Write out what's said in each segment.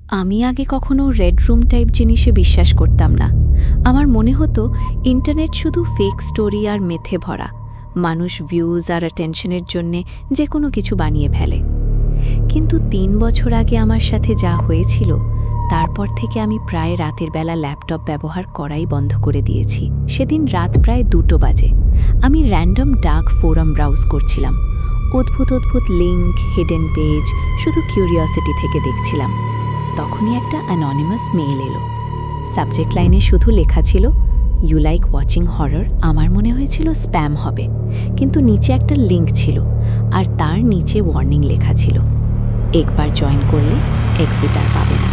আমি আগে কখনো রেড রুম টাইপ জিনিসে বিশ্বাস করতাম না। আমার মনে হতো ইন্টারনেট শুধু ফেক স্টোরি আর মেথে ভরা। মানুষ ভিউজ আর অ্যাটেনশনের জন্যে যে কোনো কিছু বানিয়ে ফেলে। কিন্তু ৩ বছর আগে আমার সাথে যা হয়েছিল, তারপর থেকে আমি প্রায় রাতের বেলা ল্যাপটপ ব্যবহার করাই বন্ধ করে দিয়েছি। সেদিন রাত প্রায় 2টো বাজে। আমি র্যান্ডম ডার্ক ফোরাম ব্রাউজ করছিলাম। অদ্ভুত অদ্ভুত লিঙ্ক, হিডেন পেজ, শুধু কিউরিওসিটি থেকে দেখছিলাম। তখনই একটা অ্যাননিমাস মেইল এলো। সাবজেক্ট লাইনে শুধু লেখা ছিল, ইউ লাইক ওয়াচিং হরর। আমার মনে হয়েছিল স্প্যাম হবে, কিন্তু নিচে একটা লিঙ্ক ছিল আর তার নিচে ওয়ার্নিং লেখা ছিল, একবার জয়েন করলে এক্সিট আর পাবে না।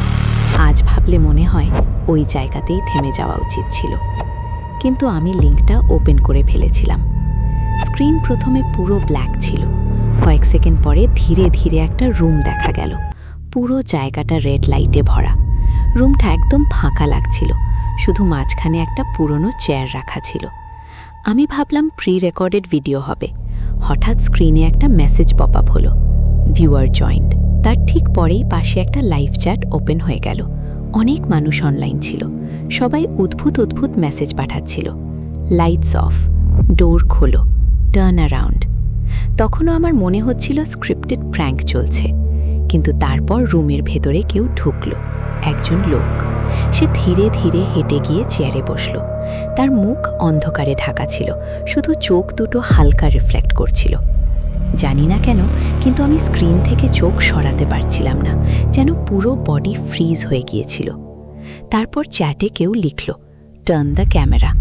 আজ ভাবলে মনে হয় ওই জায়গাতেই থেমে যাওয়া উচিত ছিল। কিন্তু আমি লিঙ্কটা ওপেন করে ফেলেছিলাম। স্ক্রিন প্রথমে পুরো ব্ল্যাক ছিল। কয়েক সেকেন্ড পরে ধীরে ধীরে একটা রুম দেখা গেল। পুরো জায়গাটা রেড লাইটে ভরা। রুমটা একদম ফাঁকা লাগছিল, শুধু মাঝখানে একটা পুরনো চেয়ার রাখা ছিল। আমি ভাবলাম প্রি রেকর্ডেড ভিডিও হবে। হঠাৎ স্ক্রিনে একটা মেসেজ পপ আপ হলো, ভিউয়ার জয়েন্ড। তার ঠিক পরেই পাশে একটা লাইভ চ্যাট ওপেন হয়ে গেল। অনেক মানুষ অনলাইন ছিল। সবাই অদ্ভুত অদ্ভুত মেসেজ পাঠাচ্ছিল, লাইটস অফ, ডোর খোলো, টার্ন অ্যারাউন্ড। তখনও আমার মনে হচ্ছিল স্ক্রিপ্টেড প্র্যাঙ্ক চলছে। কিন্তু তারপর রুমের ভেতরে কেউ ঢুকলো, একজন লোক। সে ধীরে ধীরে হেঁটে গিয়ে চেয়ারে বসল। তার মুখ অন্ধকারে ঢাকা ছিল, শুধু চোখ দুটো হালকা রিফ্লেক্ট করছিল। জানি না কেন, কিন্তু আমি স্ক্রিন থেকে চোখ সরাতে পারছিলাম না, যেন পুরো বডি ফ্রিজ হয়ে গিয়েছিল। তারপর চ্যাটে কেউ লিখল, টার্ন দ্য ক্যামেরা।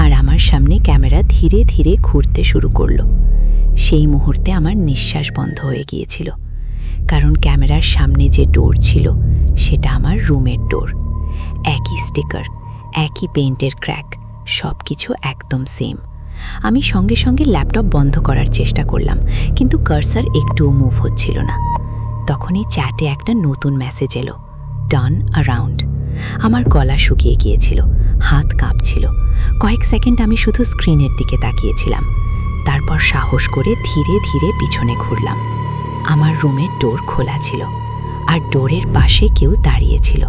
আর আমার সামনে ক্যামেরা ধীরে ধীরে ঘুরতে শুরু করল। সেই মুহূর্তে আমার নিঃশ্বাস বন্ধ হয়ে গিয়েছিল, কারণ ক্যামেরার সামনে যে ডোর ছিল সেটা আমার রুমের ডোর। একই স্টিকার, একই পেইন্টের ক্র্যাক, সব কিছু একদম সেম। আমি সঙ্গে সঙ্গে ল্যাপটপ বন্ধ করার চেষ্টা করলাম, কিন্তু কার্সার একটুও মুভ হচ্ছিল না। তখনই চ্যাটে একটা নতুন মেসেজ এলো, টার্ন অ্যারাউন্ড। আমার গলা শুকিয়ে গিয়েছিল, হাত কাঁপছিল। কয়েক সেকেন্ড আমি শুধু স্ক্রিনের দিকে তাকিয়েছিলাম। তারপর সাহস করে ধীরে ধীরে পিছনে ঘুরলাম। আমার রুমের ডোর খোলা ছিল, আর ডোরের পাশে কেউ দাঁড়িয়েছিল।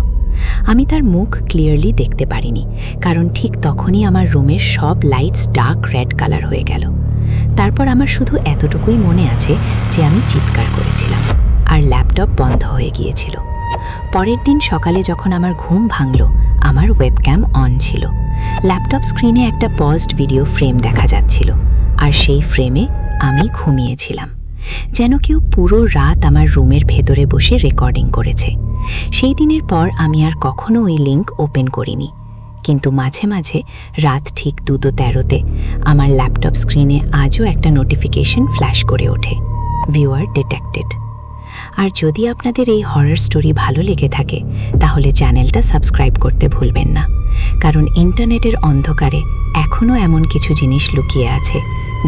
আমি তার মুখ ক্লিয়ারলি দেখতে পারিনি, কারণ ঠিক তখনই আমার রুমের সব লাইটস ডার্ক রেড কালার হয়ে গেল। তারপর আমার শুধু এতটুকুই মনে আছে যে আমি চিৎকার করেছিলাম, আর ল্যাপটপ বন্ধ হয়ে গিয়েছিল। পরের দিন সকালে যখন আমার ঘুম ভাঙল, আমার ওয়েবক্যাম অন ছিল। ল্যাপটপ স্ক্রিনে একটা পজড ভিডিও ফ্রেম দেখা যাচ্ছিল, আর সেই ফ্রেমে আমি ঘুমিয়েছিলাম, যেন কেউ পুরো রাত আমার রুমের ভেতরে বসে রেকর্ডিং করেছে। সেই দিনের পর আমি আর কখনো ওই লিঙ্ক ওপেন করিনি। কিন্তু মাঝে মাঝে রাত ঠিক 2:13-তে আমার ল্যাপটপ স্ক্রিনে আজও একটা নোটিফিকেশন ফ্ল্যাশ করে ওঠে, ভিউয়ার ডিটেক্টেড। আর যদি আপনাদের এই হরর স্টোরি ভালো লেগে থাকে, তাহলে চ্যানেলটা সাবস্ক্রাইব করতে ভুলবেন না, কারণ ইন্টারনেটের অন্ধকারে এখনও এমন কিছু জিনিস লুকিয়ে আছে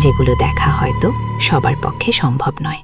যেগুলো দেখা হয়তো সবার পক্ষে সম্ভব নয়।